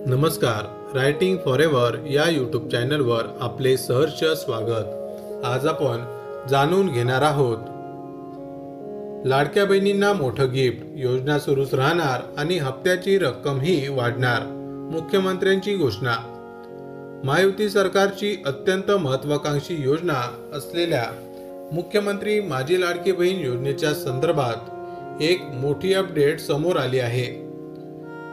नमस्कार, writing forever या YouTube चॅनलवर आपले सहर्ष स्वागत। आज आपण जाणून घेणार आहोत लाडक्या बहिणींना मोठं गिफ्ट, योजना सुरूच राहणार आणि हप्त्याची रक्कमही वाढणार, मुख्यमंत्र्यांची घोषणा। महायुती सरकारची अत्यंत महत्त्वाकांक्षी योजना असलेल्या मुख्यमंत्री माझी लाडकी बहीण योजनेच्या संदर्भात एक मोठी अपडेट समोर आली आहे।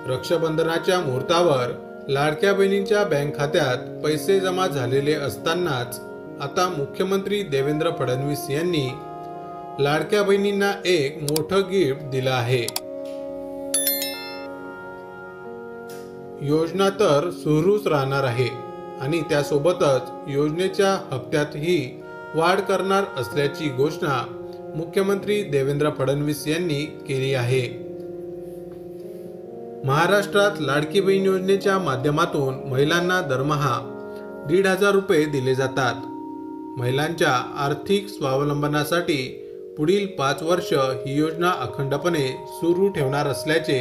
रक्षाबंधनाच्या मुहूर्तावर लाडक्या बहिणींच्या बँक खात्यात पैसे जमा झालेले असतानाच आता मुख्यमंत्री देवेंद्र फडणवीस यांनी लाडक्या बहिणींना एक मोठं गिफ्ट दिलं आहे। योजना तर सुरूच राहणार आहे आणि त्यासोबतच योजनेच्या हप्त्यातही वाढ करणार असल्याची घोषणा मुख्यमंत्री देवेंद्र फडणवीस यांनी केली आहे। महाराष्ट्रात लाडकी बहीण योजनेच्या माध्यमातून महिलांना दरमहा 1,500 रुपये दिले जातात। महिलांच्या आर्थिक स्वावलंबनासाठी पुढील 5 वर्ष ही योजना अखंडपणे सुरू ठेवणार असल्याचे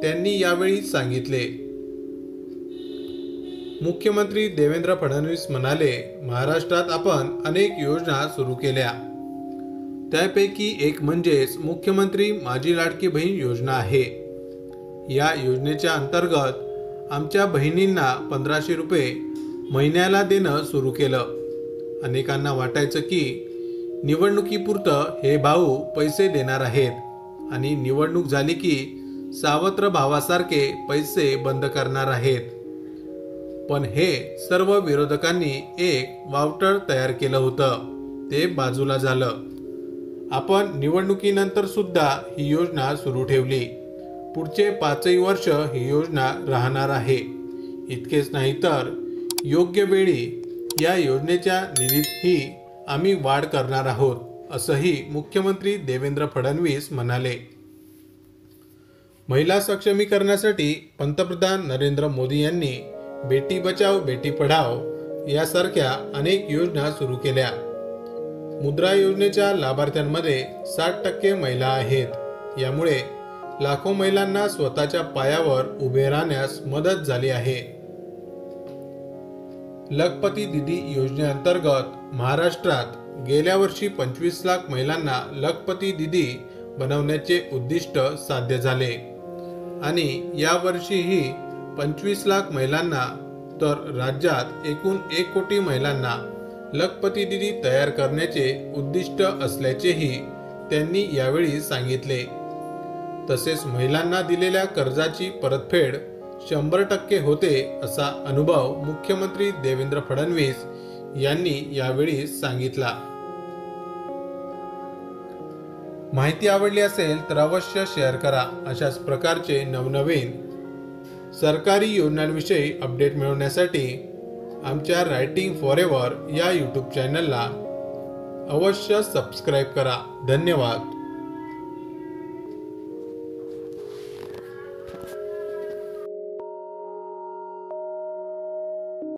त्यांनी यावेळी सांगितले। मुख्यमंत्री देवेंद्र फडणवीस म्हणाले, महाराष्ट्रात आपण अनेक योजना सुरू केल्या, त्यापैकी एक म्हणजेच मुख्यमंत्री माझी लाडकी बहीण योजना आहे। या योजनेच्या अंतर्गत आमच्या बहिणींना 1,500 रुपये महिन्याला देणं सुरू केलं। अनेकांना वाटायचं की निवडणुकीपुरतं हे भाऊ पैसे देणार आहेत आणि निवडणूक झाली की सावत्र भावासारखे पैसे बंद करणार आहेत, पण हे सर्व विरोधकांनी एक वावटळ तयार केलं होतं, ते बाजूला झालं। आपण निवडणुकीनंतर सुद्धा ही योजना सुरू ठेवली। पुढचे 5 वर्ष ही योजना राहणार आहे। इतकेच नाही तर योग्य वेळी या योजनेच्या निधीतही आम्ही वाढ करणार आहोत, असंही मुख्यमंत्री देवेंद्र फडणवीस म्हणाले। महिला सक्षमीकरणासाठी पंतप्रधान नरेंद्र मोदी यांनी बेटी बचाओ बेटी पढाओ यासारख्या अनेक योजना सुरू केल्या। मुद्रा योजनेच्या लाभार्थ्यांमध्ये 60% महिला आहेत। यामुळे लाखो महिलांना स्वतःच्या पायावर उभे राहण्यास मदत झाली आहे। लखपती दीदी योजनेअंतर्गत महाराष्ट्रात गेल्या वर्षी 25 लाख महिलांना लखपती दीदी बनवण्याचे उद्दिष्ट साध्य झाले आणि या वर्षीही 25 लाख महिलांना, तर राज्यात एकूण 1 कोटी महिलांना लखपती दीदी तयार करण्याचे उद्दिष्ट असल्याचेही त्यांनी यावेळी सांगितले। तसेच महिलांना दिलेल्या कर्जाची परतफेड 100% होते, असा अनुभव मुख्यमंत्री देवेंद्र फडणवीस यांनी यावेळी सांगितला। माहिती आवडली असेल तर अवश्य शेअर करा। अशाच प्रकारचे नवनवीन सरकारी योजनांविषयी अपडेट मिळवण्यासाठी आमच्या रायटिंग फॉरेवर या यूट्यूब चॅनलला अवश्य सबस्क्राईब करा। धन्यवाद।